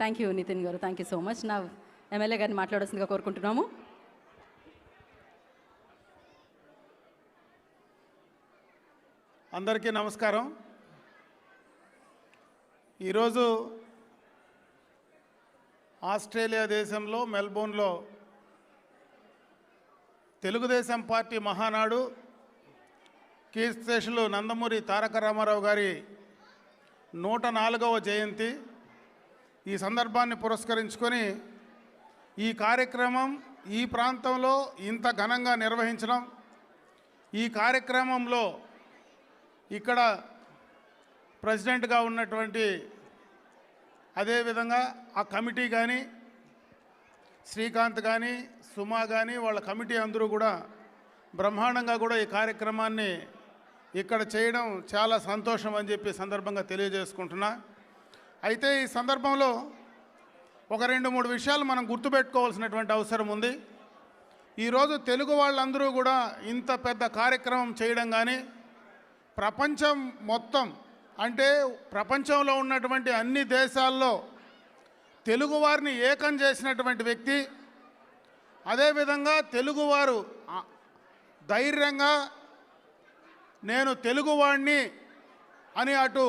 Thank you Nitin గారు, thank you so much. నా MLA గారిని మాట్లాడాల్సిందిగా కోరుకుంటున్నాము. అందరికీ నమస్కారం. ఈరోజు ఆస్ట్రేలియా దేశంలో మెల్బోర్న్లో తెలుగుదేశం పార్టీ మహానాడు కీర్తిశేషులు నందమూరి తారక రామారావు గారి 104వ జయంతి. ఈ సందర్భాన్ని పురస్కరించుకొని ఈ కార్యక్రమం ఈ ప్రాంతంలో ఇంత ఘనంగా నిర్వహించడం, ఈ కార్యక్రమంలో ఇక్కడ ప్రెసిడెంట్గా ఉన్నటువంటి అదేవిధంగా ఆ కమిటీ కానీ శ్రీకాంత్ కానీ సుమా కానీ వాళ్ళ కమిటీ అందరూ కూడా బ్రహ్మాండంగా కూడా ఈ కార్యక్రమాన్ని ఇక్కడ చేయడం చాలా సంతోషం అని చెప్పి సందర్భంగా తెలియజేసుకుంటున్నా. అయితే ఈ సందర్భంలో ఒక 2-3 విషయాలు మనం గుర్తుపెట్టుకోవాల్సినటువంటి అవసరం ఉంది. ఈరోజు తెలుగు వాళ్ళందరూ కూడా ఇంత పెద్ద కార్యక్రమం చేయడం కానీ, ప్రపంచం మొత్తం అంటే ప్రపంచంలో ఉన్నటువంటి అన్ని దేశాల్లో తెలుగువారిని ఏకం చేసినటువంటి వ్యక్తి, అదేవిధంగా తెలుగువారు ధైర్యంగా నేను తెలుగువాడిని అని అటు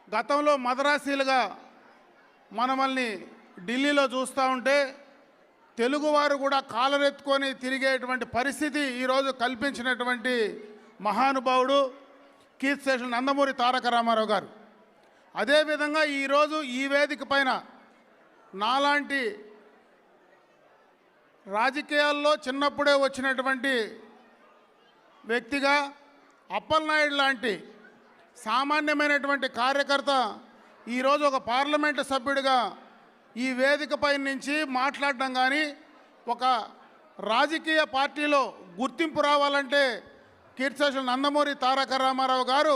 గతంలో మద్రాసీలుగా మనల్ని ఢిల్లీలో చూస్తూ ఉంటే తెలుగువారు కూడా కాలరెత్తుకొని తిరిగేటువంటి పరిస్థితి ఈరోజు కల్పించినటువంటి మహానుభావుడు కీర్తిశేషులు నందమూరి తారక రామారావు గారు. అదేవిధంగా ఈరోజు ఈ వేదిక పైన నాలాంటి రాజకీయాల్లో చిన్నప్పుడే వచ్చినటువంటి వ్యక్తిగా అప్పలనాయుడు లాంటి సామాన్యమైనటువంటి కార్యకర్త ఈరోజు ఒక పార్లమెంటు సభ్యుడిగా ఈ వేదికపై నుంచి మాట్లాడడం కానీ, ఒక రాజకీయ పార్టీలో గుర్తింపు రావాలంటే కీర్తిశేషులు నందమూరి తారక రామారావు గారు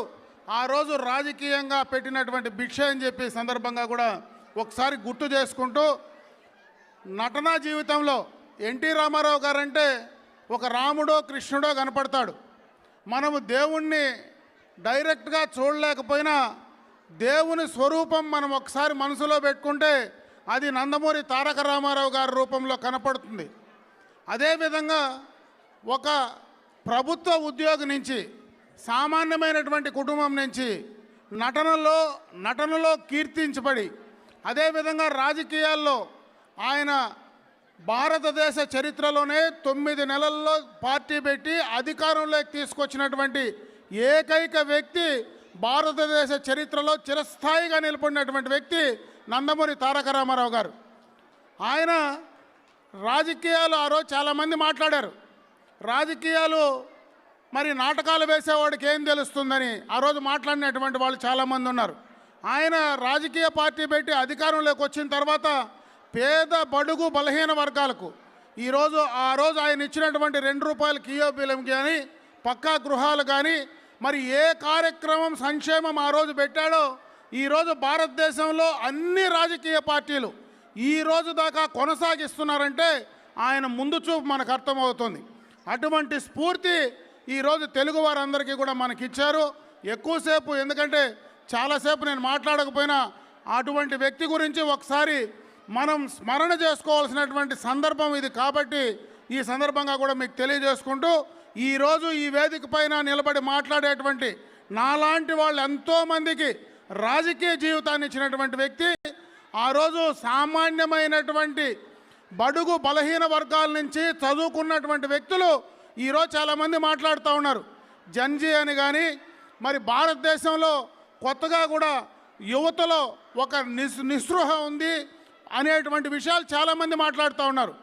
ఆ రోజు రాజకీయంగా పెట్టినటువంటి భిక్ష అని చెప్పి సందర్భంగా కూడా ఒకసారి గుర్తు చేసుకుంటూ, నటనా జీవితంలో ఎన్టీ రామారావు గారంటే ఒక రాముడో కృష్ణుడో కనపడతాడు. మనము దేవుణ్ణి డైరెక్ట్గా చూడలేకపోయినా దేవుని స్వరూపం మనం ఒకసారి మనసులో పెట్టుకుంటే అది నందమూరి తారక రామారావు గారి రూపంలో కనపడుతుంది. అదేవిధంగా ఒక ప్రభుత్వ ఉద్యోగి నుంచి, సామాన్యమైనటువంటి కుటుంబం నుంచి నటనలో కీర్తించబడి, అదేవిధంగా రాజకీయాల్లో ఆయన భారతదేశ చరిత్రలోనే 9 నెలల్లో పార్టీ పెట్టి అధికారంలోకి తీసుకొచ్చినటువంటి ఏకైక వ్యక్తి, భారతదేశ చరిత్రలో చిరస్థాయిగా నిలబడినటువంటి వ్యక్తి నందమూరి తారక రామారావు గారు. ఆయన రాజకీయాలు ఆ రోజు చాలామంది మాట్లాడారు. రాజకీయాలు మరి నాటకాలు వేసేవాడికి ఏం తెలుస్తుందని ఆ రోజు మాట్లాడినటువంటి వాళ్ళు చాలామంది ఉన్నారు. ఆయన రాజకీయ పార్టీ పెట్టి అధికారంలోకి వచ్చిన తర్వాత పేద బడుగు బలహీన వర్గాలకు ఆ రోజు ఆయన ఇచ్చినటువంటి 2 రూపాయల కియో బియ్యం కానీ, పక్కా గృహాలు కానీ, మరి ఏ కార్యక్రమం సంక్షేమం ఆ రోజు పెట్టాడో ఈరోజు భారతదేశంలో అన్ని రాజకీయ పార్టీలు ఈ రోజు దాకా కొనసాగిస్తున్నారంటే ఆయన ముందు చూపు మనకు అర్థమవుతుంది. అటువంటి స్ఫూర్తి ఈరోజు తెలుగు వారందరికీ కూడా మనకిచ్చారు. ఎక్కువసేపు ఎందుకంటే చాలాసేపు నేను మాట్లాడకపోయినా అటువంటి వ్యక్తి గురించి ఒకసారి మనం స్మరణ చేసుకోవాల్సినటువంటి సందర్భం ఇది. కాబట్టి ఈ సందర్భంగా కూడా మీకు తెలియజేసుకుంటూ, ఈరోజు ఈ వేదిక పైన నిలబడి మాట్లాడేటువంటి నాలాంటి వాళ్ళు ఎంతోమందికి రాజకీయ జీవితాన్ని ఇచ్చినటువంటి వ్యక్తి, ఆ రోజు సామాన్యమైనటువంటి బడుగు బలహీన వర్గాల నుంచి చదువుకున్నటువంటి వ్యక్తులు ఈరోజు చాలామంది మాట్లాడుతూ ఉన్నారు. జన్జీ అని కానీ, మరి భారతదేశంలో కొత్తగా కూడా యువతలో ఒక నిస్పృహ ఉంది అనేటువంటి విషయాలు చాలామంది మాట్లాడుతూ ఉన్నారు.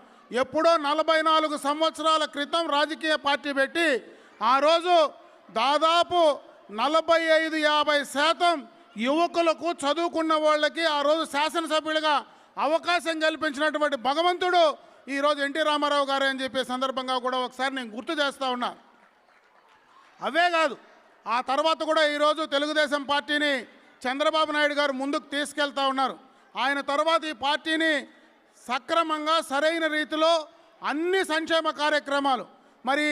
ఎప్పుడో 44 సంవత్సరాల క్రితం రాజకీయ పార్టీ పెట్టి ఆ రోజు దాదాపు 45-50% యువకులకు, చదువుకున్న వాళ్ళకి ఆ రోజు శాసనసభ్యులుగా అవకాశం కల్పించినటువంటి భగవంతుడు ఈరోజు ఎన్టీ రామారావు గారు అని చెప్పే సందర్భంగా కూడా ఒకసారి నేను గుర్తు చేస్తూ ఉన్నా. అవే కాదు, ఆ తర్వాత కూడా ఈరోజు తెలుగుదేశం పార్టీని చంద్రబాబు నాయుడు గారు ముందుకు తీసుకెళ్తా ఉన్నారు. ఆయన తర్వాత ఈ పార్టీని సక్రమంగా సరైన రీతిలో అన్ని సంక్షేమ కార్యక్రమాలు, మరి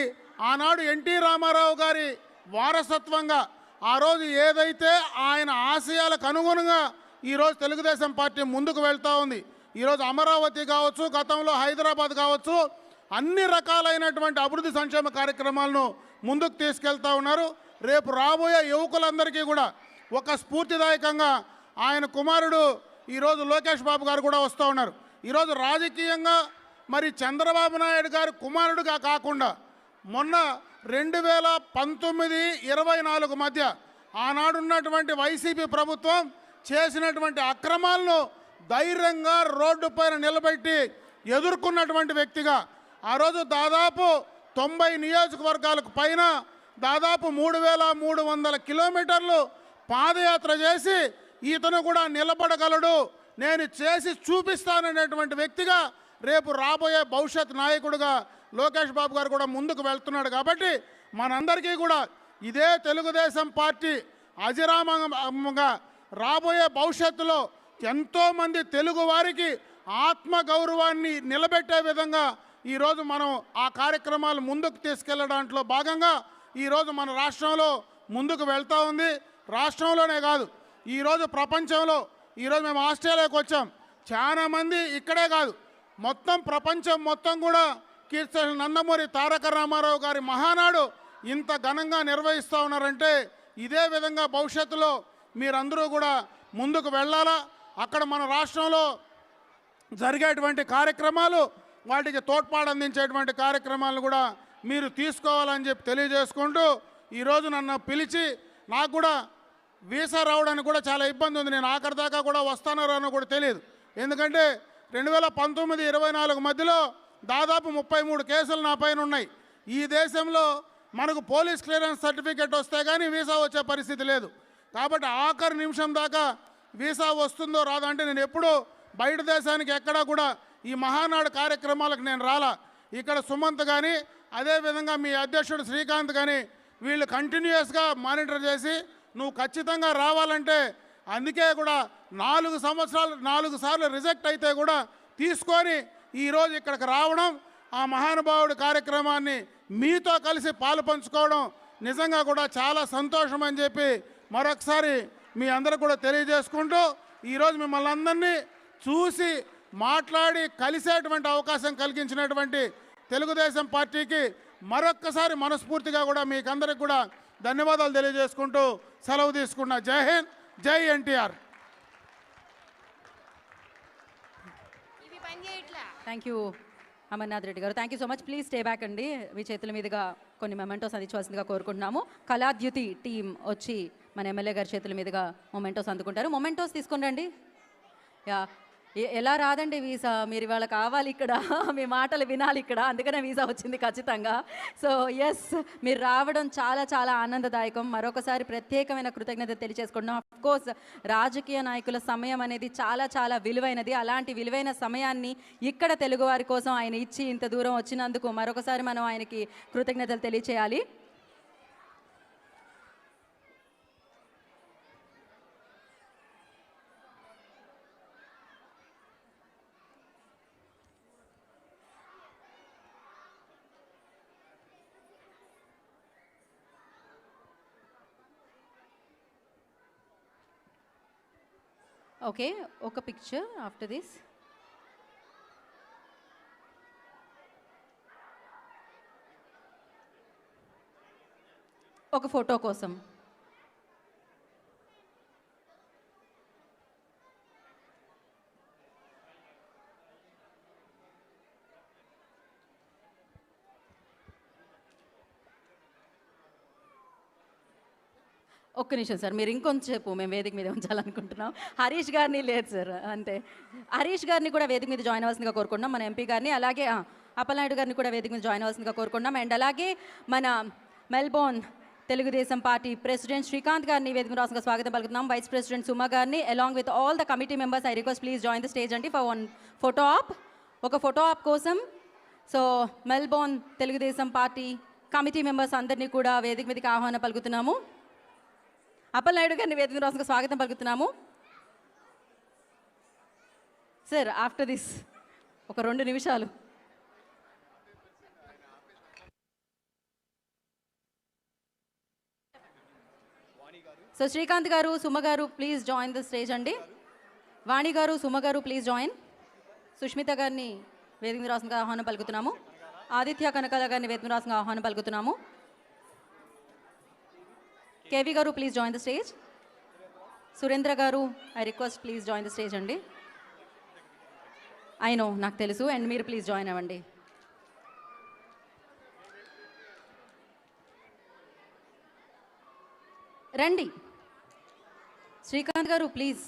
ఆనాడు ఎన్టీ రామారావు గారి వారసత్వంగా ఆ రోజు ఏదైతే ఆయన ఆశయాలకు అనుగుణంగా ఈరోజు తెలుగుదేశం పార్టీ ముందుకు వెళ్తూ ఉంది. ఈరోజు అమరావతి కావచ్చు, గతంలో హైదరాబాద్ కావచ్చు, అన్ని రకాలైనటువంటి అభివృద్ధి సంక్షేమ కార్యక్రమాలను ముందుకు తీసుకెళ్తూ ఉన్నారు. రేపు రాబోయే యువకులందరికీ కూడా ఒక స్ఫూర్తిదాయకంగా ఆయన కుమారుడు ఈరోజు లోకేష్ బాబు గారు కూడా వస్తూ ఉన్నారు. ఈరోజు రాజకీయంగా మరి చంద్రబాబు నాయుడు గారి కుమారుడుగా కాకుండా మొన్న 2019-24 మధ్య ఆనాడున్నటువంటి వైసీపీ ప్రభుత్వం చేసినటువంటి అక్రమాలను ధైర్యంగా రోడ్డు పైన నిలబెట్టి ఎదుర్కొన్నటువంటి వ్యక్తిగా ఆ రోజు దాదాపు 90 నియోజకవర్గాలకు పైన దాదాపు 3300 కిలోమీటర్లు పాదయాత్ర చేసి ఇతను కూడా నిలబడగలడు, నేను చేసి చూపిస్తాననేటువంటి వ్యక్తిగా రేపు రాబోయే భవిష్యత్ నాయకుడిగా లోకేష్ బాబు గారు కూడా ముందుకు వెళ్తున్నాడు. కాబట్టి మనందరికీ కూడా ఇదే తెలుగుదేశం పార్టీ అజరామంగా రాబోయే భవిష్యత్తులో ఎంతోమంది తెలుగు వారికి ఆత్మగౌరవాన్ని నిలబెట్టే విధంగా ఈరోజు మనం ఆ కార్యక్రమాలు ముందుకు తీసుకెళ్లడంలో భాగంగా ఈరోజు మన రాష్ట్రంలో ముందుకు వెళ్తూ ఉంది. రాష్ట్రంలోనే కాదు, ఈరోజు ప్రపంచంలో, ఈరోజు మేము ఆస్ట్రేలియాకి వచ్చాం, చాలామంది ఇక్కడే కాదు మొత్తం ప్రపంచం మొత్తం కూడా కీర్తి నందమూరి తారక రామారావు గారి మహానాడు ఇంత ఘనంగా నిర్వహిస్తూ ఉన్నారంటే ఇదే విధంగా భవిష్యత్తులో మీరందరూ కూడా ముందుకు వెళ్ళాలా. అక్కడ మన రాష్ట్రంలో జరిగేటువంటి కార్యక్రమాలు, వాటికి తోడ్పాటు అందించేటువంటి కార్యక్రమాలను కూడా మీరు తీసుకోవాలని చెప్పి తెలియజేసుకుంటూ ఈరోజు నన్ను పిలిచి, నాకు కూడా వీసా రావడానికి కూడా చాలా ఇబ్బంది ఉంది. నేను ఆఖరి దాకా కూడా వస్తానో రానో కూడా తెలియదు. ఎందుకంటే 2019-24 మధ్యలో దాదాపు 33 కేసులు నా పైన ఉన్నాయి. ఈ దేశంలో మనకు పోలీస్ క్లియరెన్స్ సర్టిఫికేట్ వస్తే కానీ వీసా వచ్చే పరిస్థితి లేదు. కాబట్టి ఆఖరి నిమిషం దాకా వీసా వస్తుందో రాదో అంటే నేను ఎప్పుడూ బయట దేశానికి ఎక్కడా కూడా ఈ మహానాడు కార్యక్రమాలకు నేను రాలా. ఇక్కడ సుమంత్ కానీ అదేవిధంగా మీ అధ్యక్షుడు శ్రీకాంత్ కానీ వీళ్ళు కంటిన్యూస్గా మానిటర్ చేసి నువ్వు ఖచ్చితంగా రావాలంటే, అందుకే కూడా 4 సార్లు రిజెక్ట్ అయితే కూడా తీసుకొని ఈరోజు ఇక్కడికి రావడం, ఆ మహానుభావుడి కార్యక్రమాన్ని మీతో కలిసి పాలు పంచుకోవడం నిజంగా కూడా చాలా సంతోషం అని చెప్పి మరొకసారి మీ అందరికి కూడా తెలియజేసుకుంటూ ఈరోజు మిమ్మల్ని అందరినీ చూసి మాట్లాడి కలిసేటువంటి అవకాశం కలిగించినటువంటి తెలుగుదేశం పార్టీకి మరొక్కసారి మనస్ఫూర్తిగా కూడా మీకందరికి కూడా ధన్యవాదాలు తెలియజేసుకుంటూ సెలవు తీసుకున్నా. జై హింద్, జై ఎన్టీఆర్. థ్యాంక్ యూ అమర్నాథ్ రెడ్డి గారు. Thank you so much. Please stay back అండి. మీ చేతుల మీదుగా కొన్ని మొమెంటోస్ అందించవలసిందిగా కోరుకుంటున్నాము. కళాద్యుతి టీం వచ్చి మన ఎమ్మెల్యే గారి చేతుల మీదుగా మొమెంటోస్ అందుకుంటారు. మొమెంటోస్ తీసుకుని రండి. యా, ఎలా రాదండి వీసా? మీరు ఇవాళ కావాలి ఇక్కడ, మీ మాటలు వినాలి ఇక్కడ, అందుకనే వీసా వచ్చింది ఖచ్చితంగా. సో ఎస్, మీరు రావడం చాలా చాలా ఆనందదాయకం. మరొకసారి ప్రత్యేకమైన కృతజ్ఞత తెలియజేసుకుంటున్నాం. అఫ్కోర్స్ రాజకీయ నాయకుల సమయం అనేది చాలా చాలా విలువైనది. అలాంటి విలువైన సమయాన్ని ఇక్కడ తెలుగువారి కోసం ఆయన ఇచ్చి ఇంత దూరం వచ్చినందుకు మరొకసారి మనం ఆయనకి కృతజ్ఞతలు తెలియచేయాలి. ఓకే, ఒక పిక్చర్ ఆఫ్టర్ దిస్. ఒక ఫోటో కోసం. ఒక్క నిమిషం సార్, మీరు ఇంకొంచెంసేపు మేము వేదిక మీద ఉంచాలనుకుంటున్నాం. హరీష్ గారిని లేదు సార్, అంతే. హరీష్ గారిని కూడా వేదిక మీద జాయిన్ అవ్వాల్సిందిగా కోరుకుంటున్నాం, మన ఎంపీ గారిని. అలాగే అప్పలనాయుడు గారిని కూడా వేదిక మీద జాయిన్ అవ్వాల్సిందిగా కోరుకుంటున్నాం. అండ్ అలాగే మన Melbourne Telugu Desam party president Srikanth గారిని వేదిక మీద రాష్ట్రంగా స్వాగతం పలుకుతున్నాం. వైస్ ప్రెసిడెంట్ సుమ గారిని along with all the committee members I request please join the stage అండి ఫర్ వన్ ఫోటో ఆప్. ఒక ఫోటో ఆప్ కోసం so Melbourne Telugu Desam party committee members అందరినీ కూడా వేదిక మీదకి ఆహ్వానం పలుకుతున్నాము. అప్పలనాయుడు గారిని వేదిక మీద రాష్ట్రంగా స్వాగతం పలుకుతున్నాము. సార్ ఆఫ్టర్ దిస్ ఒక 2 నిమిషాలు. సో శ్రీకాంత్ గారు, సుమ గారు ప్లీజ్ జాయిన్ ద స్టేజ్ అండి. వాణి గారు, సుమ గారు ప్లీజ్ జాయిన్. సుష్మిత గారిని వేదిక మీద రాసిన ఆహ్వానం పలుకుతున్నాము. ఆదిత్య కనకాల గారిని వేదిక మీద రాసిన ఆహ్వానం పలుకుతున్నాము. కేవి గారు please join the stage. Surendra గారు I request please join the stage అండి. ఐ నో, నాకు తెలుసు, అండ్ మీరు ప్లీజ్ జాయిన్ అవ్వండి. రండి శ్రీకాంత్ గారు ప్లీజ్.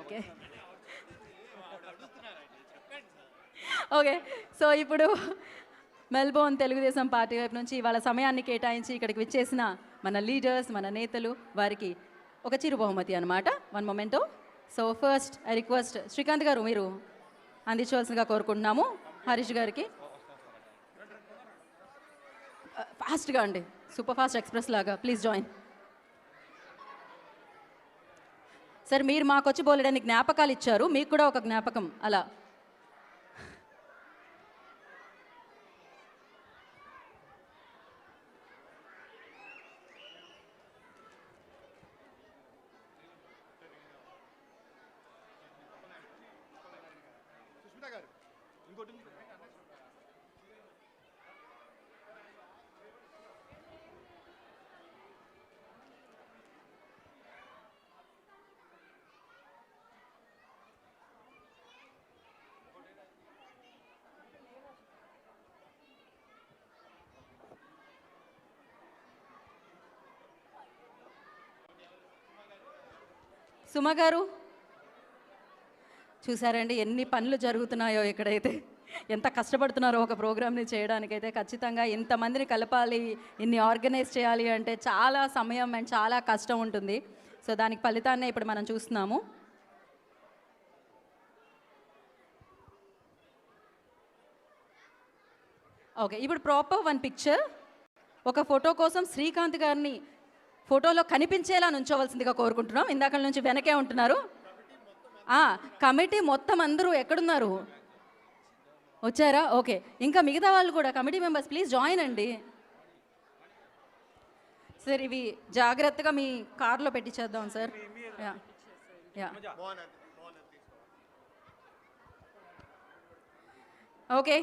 ఓకే ఓకే, సో ఇప్పుడు మెల్బోర్న్ తెలుగుదేశం పార్టీ వైపు నుంచి వాళ్ళ సమయాన్ని కేటాయించి ఇక్కడికి విచ్చేసిన మన లీడర్స్, మన నేతలు, వారికి ఒక చిరు బహుమతి అనమాట. One memento. So first I request Srikanth garu మీరు అందించవలసిందిగా కోరుకుంటున్నాము హరీష్ గారికి. ఫాస్ట్గా అండి, సూపర్ ఫాస్ట్ ఎక్స్ప్రెస్ లాగా ప్లీజ్ జాయిన్. సార్ మీరు మాకు వచ్చి బోలెడని జ్ఞాపకాలు ఇచ్చారు, మీకు కూడా ఒక జ్ఞాపకం అలా. సుమ గారు చూసారండి ఎన్ని పనులు జరుగుతున్నాయో ఇక్కడైతే, ఎంత కష్టపడుతున్నారో ఒక ప్రోగ్రామ్ని చేయడానికైతే. ఖచ్చితంగా ఇంతమందిని కలపాలి, ఇన్ని ఆర్గనైజ్ చేయాలి అంటే చాలా సమయం అండ్ చాలా కష్టం ఉంటుంది. సో దానికి ఫలితాన్నే ఇప్పుడు మనం చూస్తున్నాము. ఓకే, ఇప్పుడు ప్రాపర్ వన్ పిక్చర్. ఒక ఫోటో కోసం శ్రీకాంత్ గారిని ఫోటోలో కనిపించేలా నుంచోవలసిందిగా కోరుకుంటున్నాం. ఇందాక నుంచి వెనకే ఉంటున్నారు. కమిటీ మొత్తం అందరూ ఎక్కడున్నారు? వచ్చారా? ఓకే, ఇంకా మిగతా వాళ్ళు కూడా కమిటీ మెంబర్స్ ప్లీజ్ జాయిన్ అండి. సార్ ఇవి జాగ్రత్తగా మీ కార్లో పెట్టించేద్దాం sir. Ya ya okay.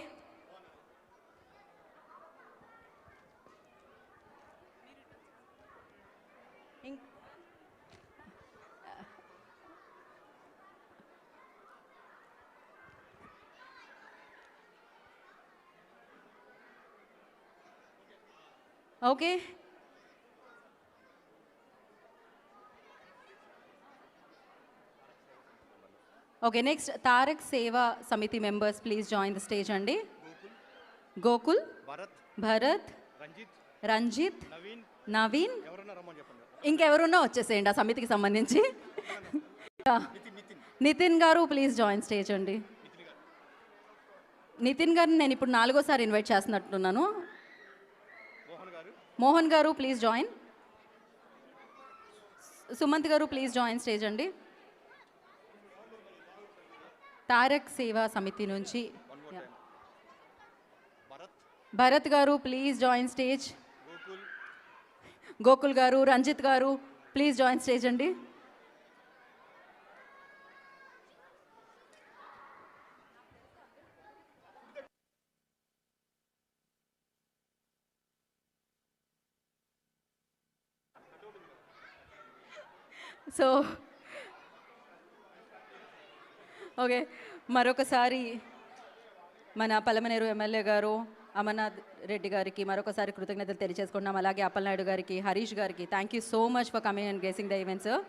Okay, okay, next Tarak Seva Samiti members please join the stage అండి. గోకుల్, భరత్, రంజిత్, నవీన్, ఇంకెవరున్నా వచ్చేసేయండి ఆ సమితికి సంబంధించి. నితిన్ గారు ప్లీజ్ జాయిన్ స్టేజ్ అండి. నితిన్ గారిని నేను ఇప్పుడు 4వ సారి ఇన్వైట్ చేస్తున్నట్టున్నాను. మోహన్ గారు ప్లీజ్ జాయిన్. సుమంత్ గారు ప్లీజ్ జాయిన్ స్టేజ్ అండి. తారక్ సేవా సమితి నుంచి భరత్ గారు ప్లీజ్ జాయిన్ స్టేజ్. గోకుల్ గారు, రంజిత్ గారు ప్లీజ్ జాయిన్ స్టేజ్ అండి. సో ఓకే, మరొకసారి మన పలమనేరు ఎమ్మెల్యే గారు అమర్నాథ్ రెడ్డి గారికి మరొకసారి కృతజ్ఞతలు తెలియజేసుకుంటున్నాం. అలాగే అప్పలనాయుడు గారికి, హరీష్ గారికి thank you so much for coming and gracing the event sir.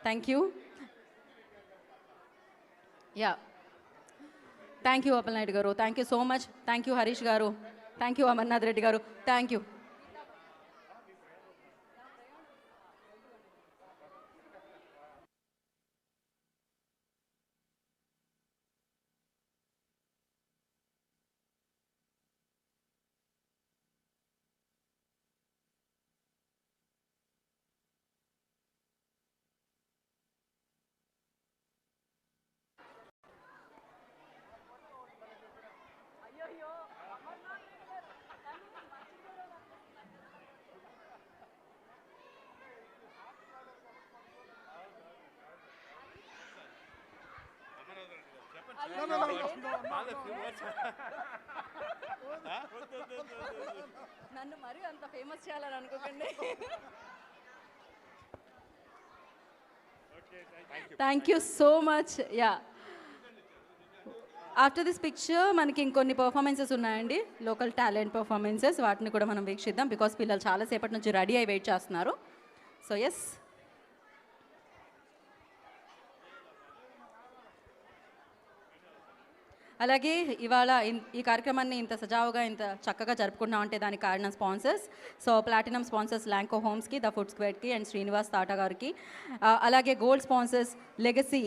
Thank you. Ya thank you Appalanaidu గారు, thank you so much. Thank you Harish గారు, థ్యాంక్ యూ అమర్నాథ్ రెడ్డి గారు, థ్యాంక్ యూ. నన్ను మరీ అంత ఫేమస్ చేయాలని అనుకోకండి. Thank you so much. Yeah, after this picture మనకి ఇంకొన్ని పర్ఫార్మెన్సెస్ ఉన్నాయండి, లోకల్ టాలెంట్ పర్ఫార్మెన్సెస్. వాటిని కూడా మనం వీక్షిద్దాం బికాస్ పిల్లలు చాలాసేపటి నుంచి రెడీ అయి వెయిట్ చేస్తున్నారు. సో ఎస్, అలాగే ఇవాళ ఈ కార్యక్రమాన్ని ఇంత సజావుగా ఇంత చక్కగా జరుపుకున్నాం అంటే దానికి కారణం sponsors. So platinum sponsors Lanco హోమ్స్కి, ద ఫుడ్ స్క్వేర్కి అండ్ శ్రీనివాస్ తాటా గారికి, అలాగే గోల్డ్ స్పాన్సర్స్ లెగసీ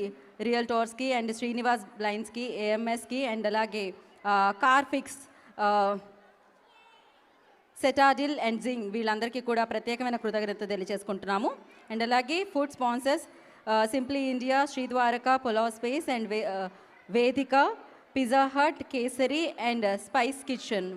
రియల్టోర్స్కి అండ్ శ్రీనివాస్ బ్లైండ్స్కి, ఏఎంఎస్కి అండ్ అలాగే Car Fix, Citadel and Zing, వీళ్ళందరికీ కూడా ప్రత్యేకమైన కృతజ్ఞత తెలియజేసుకుంటున్నాము. అండ్ అలాగే food sponsors Simply India, Sridwaraka, Pulao Space and Vedika, Pizza Hut, Kesari and Spice kitchen.